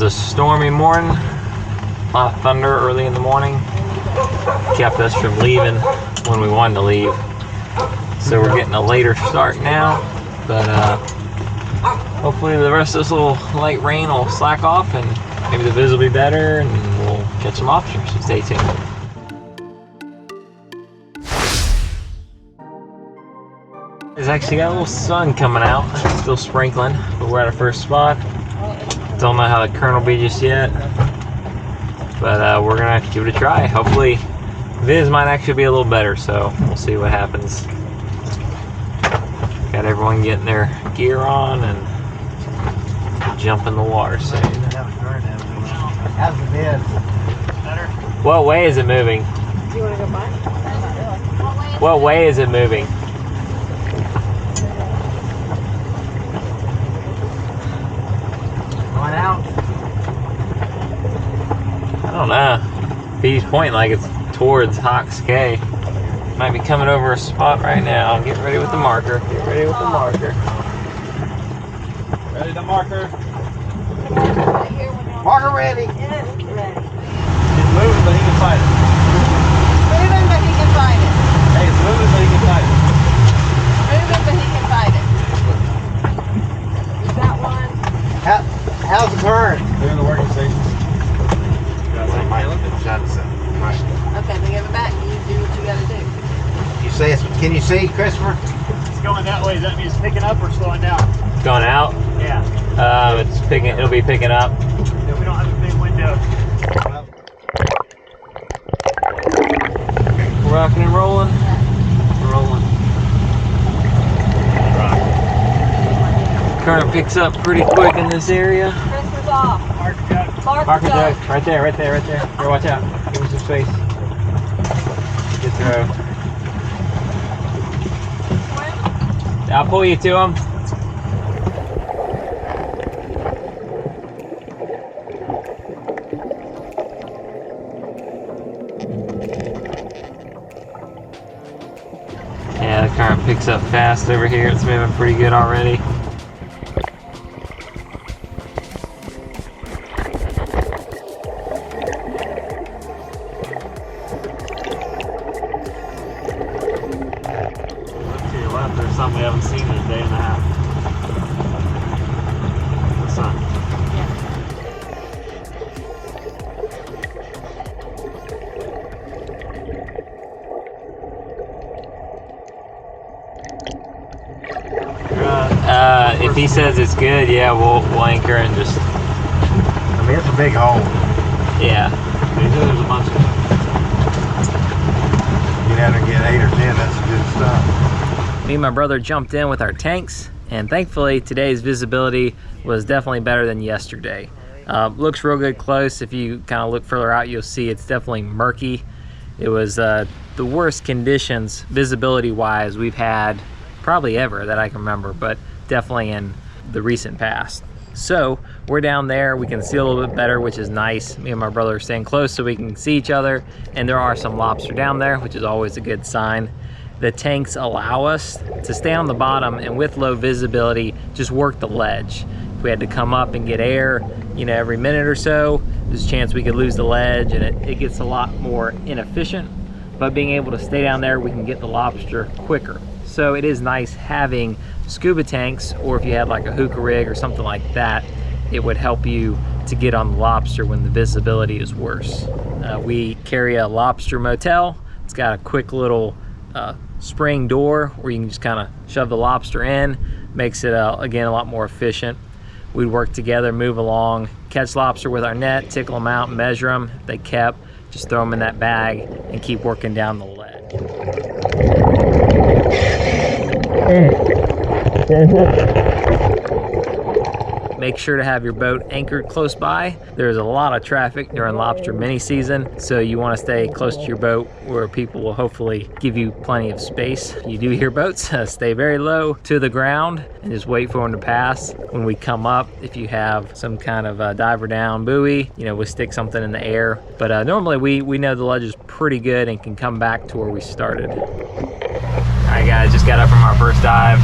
was a stormy morning. A lot of thunder early in the morning. Kept us from leaving when we wanted to leave. So we're getting a later start now. But hopefully the rest of this little light rain will slack off and maybe the viz will be better and we'll catch some lobsters. So stay tuned. It's actually got a little sun coming out. Still sprinkling, but we're at our first spot. Don't know how the current will be just yet. But we're gonna give it a try. Hopefully viz might actually be a little better, so we'll see what happens. Got everyone getting their gear on and jump in the water soon. How's the viz? Better? What way is it moving? Do you want to go by? What way is it moving? Going out? I don't know. He's pointing like it's towards Hawks Cay. Might be coming over a spot right now. Get ready with the marker. Get ready with the marker. Ready to marker. Marker ready. Yes, ready. It's moving, but he can fight it. Moving, but he can fight it. Hey, it's moving, but he can fight it. Moving, but he can fight it. You got one? How's the current? They're in the working station. Okay, then give it back. You do what you gotta do. You say it's, can you see, Christopher? It's going that way. Does that mean it's picking up or slowing down? Going out? Yeah. It's picking. It'll be picking up. Yeah, we don't have a big window. We're rocking and rolling. Rolling. Current picks up pretty quick in this area. Christmas off. Marker jug. Marker jug. Right there, right there, right there. Here, watch out. Give me some space. Good throw. I'll pull you to him. Yeah, the current picks up fast over here. It's moving pretty good already. There's something we haven't seen in a day and a half. The sun. If he says it's good, yeah, we'll anchor and just. I mean, it's a big hole. Yeah. There's a bunch of them. Get out there and get 8 or 10. That's good stuff. Me and my brother jumped in with our tanks, and thankfully today's visibility was definitely better than yesterday. Looks real good close. If you kind of look further out, you'll see it's definitely murky. It was the worst conditions visibility wise we've had probably ever that I can remember, but definitely in the recent past. So we're down there, we can see a little bit better, which is nice. Me and my brother are staying close so we can see each other, and there are some lobster down there, which is always a good sign. The tanks allow us to stay on the bottom and with low visibility, just work the ledge. If we had to come up and get air, you know, every minute or so, there's a chance we could lose the ledge, and it gets a lot more inefficient. But being able to stay down there, we can get the lobster quicker. So it is nice having scuba tanks, or if you had like a hookah rig or something like that, it would help you to get on the lobster when the visibility is worse. We carry a lobster motel. It's got a quick little spring door where you can just kind of shove the lobster in. Makes it again a lot more efficient. We'd work together, move along, catch lobster with our net, tickle them out, measure them. If they kept, just throw them in that bag and keep working down the ledge. Make sure to have your boat anchored close by. There's a lot of traffic during lobster mini season, so you want to stay close to your boat where people will hopefully give you plenty of space. You do hear boats, stay very low to the ground and just wait for them to pass. When we come up, if you have some kind of diver down buoy, you know, we'll stick something in the air. But normally we know the ledge is pretty good and can come back to where we started. All right guys, just got up from our first dive.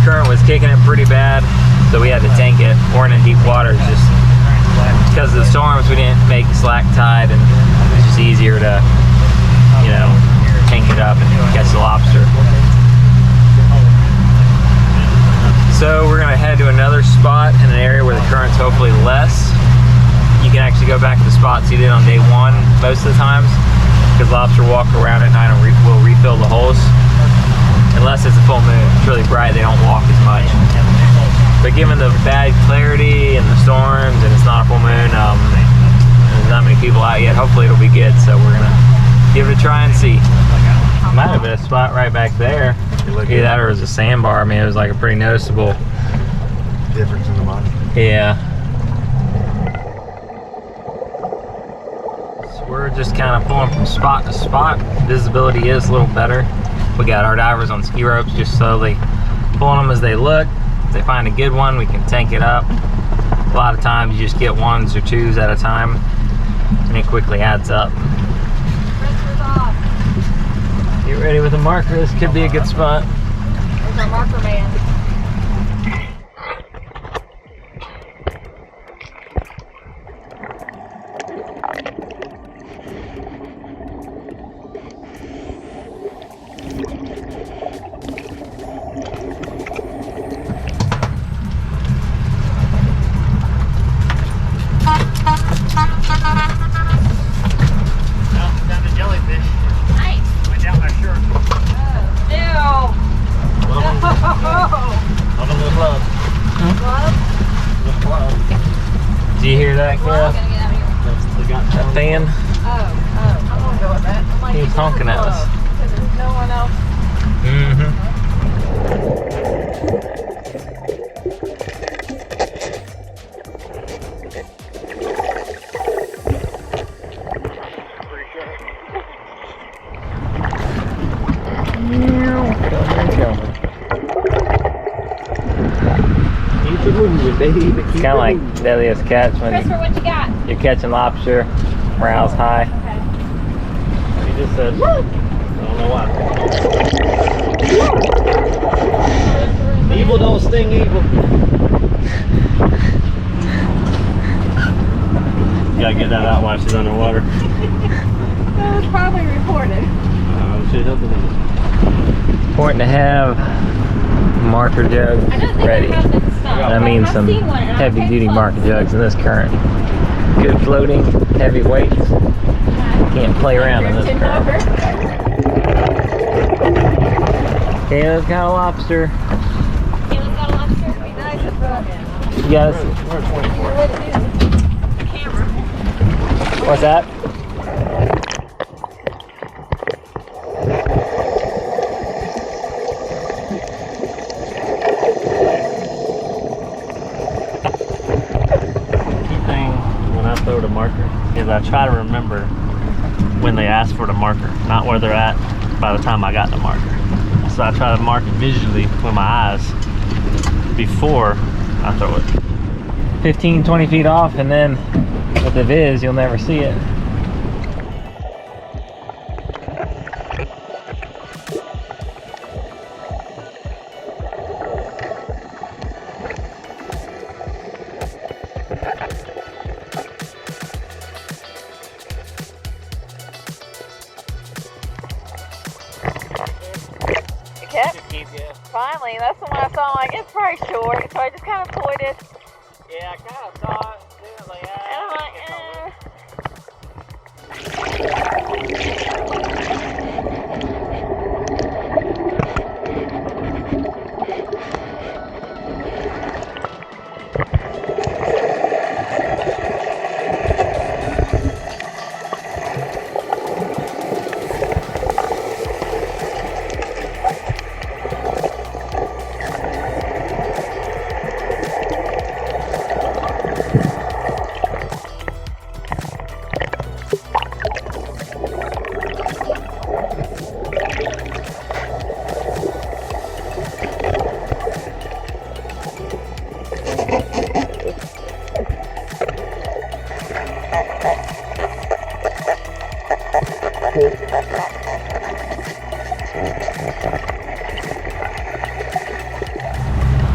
Current was kicking it pretty bad, so we had to tank it. Pouring in deep water is just storms, we didn't make slack tide, and it's just easier to, you know, tank it up and catch the lobster. So we're gonna head to another spot in an area where the current's hopefully less. You can actually go back to the spots you did on day one most of the times, because lobster walk around at night and will refill the holes. Unless it's a full moon, it's really bright, they don't walk as much. But given the bad clarity and the storms, and it's not a full moon, there's not many people out yet, hopefully it'll be good. So we're gonna give it a try and see. Might have been a spot right back there. Either that or it was a sandbar. I mean, it was like a pretty noticeable Difference in the money. Yeah. So we're just kind of pulling from spot to spot. Visibility is a little better. We got our divers on ski ropes just slowly pulling them as they look. If they find a good one, we can tank it up. A lot of times you just get ones or twos at a time, and it quickly adds up. Get ready with a marker. This could be a good spot. There's our marker man. Down the jellyfish. Nice. Went down my shirt. Ew. On a little club. Little club. Do you hear that, Well, I'm Kev? gonna get out of here. That fan? I'm gonna go with that. I'm like, He was honking at us. because there's no one else. Mm-hmm. It's kind of like deadliest catch when Christopher, what you got? you're catching lobster, morale's high. Okay. He just said, I don't know why. Evil don't sting evil. You gotta get that out while she's underwater. That was probably reported. She's up in it. Important to have marker jugs I don't think ready. I have been stung. And I mean I've some seen one, and I heavy paid duty close. marker jugs in this current. Good floating, heavy weights. Can't play around in this Tin current. marker. Kayla's got a lobster. Kayla's got a lobster. Be nice if You guys, you're lit to the camera. what's that? When I throw the marker is I try to remember when they asked for the marker, not where they're at by the time I got the marker. So I try to mark it visually with my eyes before I throw it. 15, 20 feet off, and then with the viz, you'll never see it. Finally, that's the one I saw. Like, it's probably short, so I just kind of toyed it. Yeah, I kind of saw it. Like, And I'm like,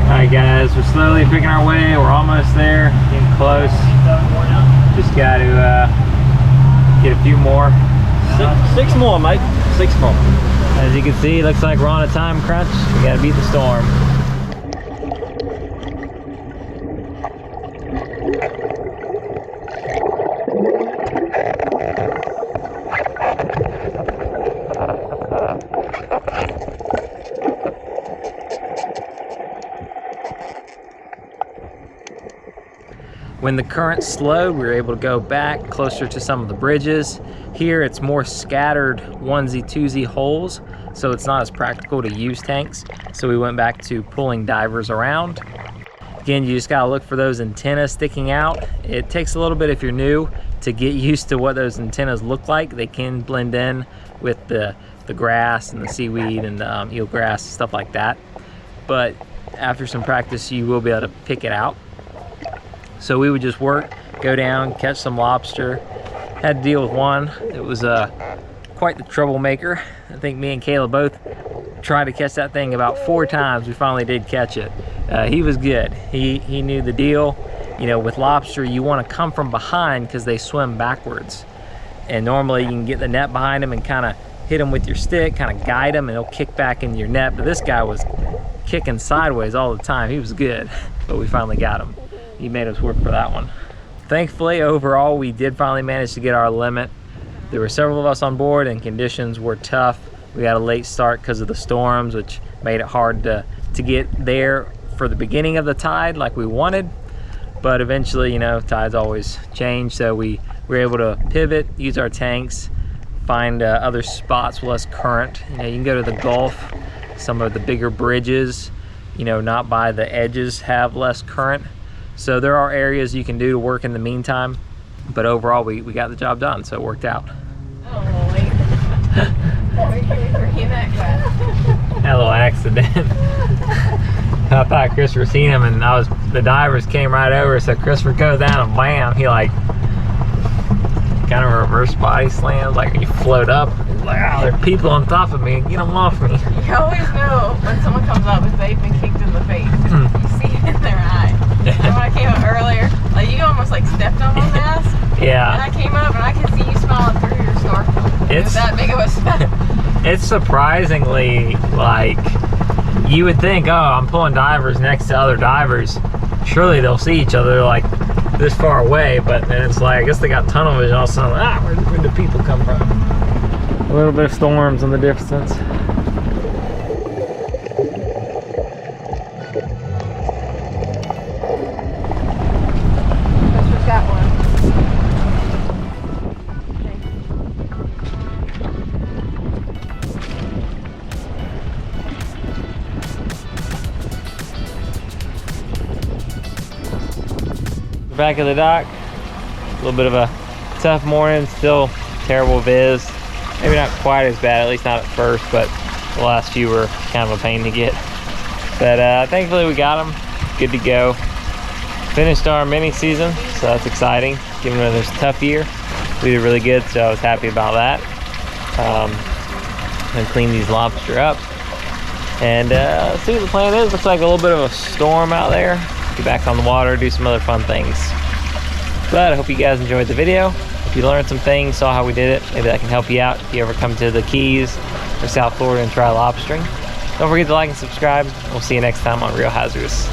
Alright guys, we're slowly picking our way. We're almost there, getting close. Just got to get a few more. Six more, mate. 6 more. As you can see, it looks like we're on a time crunch. We got to beat the storm. When the current slowed, we were able to go back closer to some of the bridges. Here it's more scattered onesie twosie holes, so it's not as practical to use tanks. So we went back to pulling divers around. Again, you just gotta look for those antennas sticking out. It takes a little bit if you're new to get used to what those antennas look like. They can blend in with the grass and the seaweed and the eelgrass, stuff like that. But after some practice, you will be able to pick it out. So we would just work, go down, catch some lobster. Had to deal with one. It was quite the troublemaker. I think me and Kayla both tried to catch that thing about 4 times. We finally did catch it. He was good. He knew the deal. You know, with lobster, you want to come from behind because they swim backwards. And normally you can get the net behind him and kind of hit him with your stick, kind of guide him, and he'll kick back into your net. But this guy was kicking sideways all the time. He was good, but we finally got him. He made us work for that one. Thankfully, overall, we did finally manage to get our limit. There were several of us on board and conditions were tough. We had a late start because of the storms, which made it hard to get there for the beginning of the tide like we wanted. But eventually, you know, tides always change. So we were able to pivot, use our tanks, find other spots with less current. You know, you can go to the Gulf, some of the bigger bridges, you know, not by the edges have less current. So there are areas you can do to work in the meantime, but overall we got the job done, so it worked out. Oh, wait. Had a little accident. I thought Christopher seen him, and the divers came right over, so Christopher goes down and bam, he like kind of reverse body slams, like he float up. He's like, oh, there are people on top of me, get them off me. You always know when someone comes up if they've been kicked in the face. You see it in their eye. And when I came up earlier, like you almost like stepped on my mask. Yeah. And I came up and I could see you smiling through your snorkel. It's that big of a smell. It's surprisingly, like, you would think, oh, I'm pulling divers next to other divers. Surely they'll see each other like this far away, but then it's like, I guess they got tunnel vision all of a sudden. Where do people come from? A little bit of storms in the distance. Back at the dock, a little bit of a tough morning, still terrible viz. Maybe not quite as bad, at least not at first, but the last few were kind of a pain to get. But thankfully we got them, good to go. Finished our mini season, so that's exciting. Given it was a tough year, we did really good, so I was happy about that. And clean these lobster up. And see what the plan is. Looks like a little bit of a storm out there. Get back on the water, do some other fun things. But I hope you guys enjoyed the video. If you learned some things, saw how we did it, maybe that can help you out if you ever come to the Keys or South Florida and try lobstering. Don't forget to like and subscribe. We'll see you next time on Real Hazardous.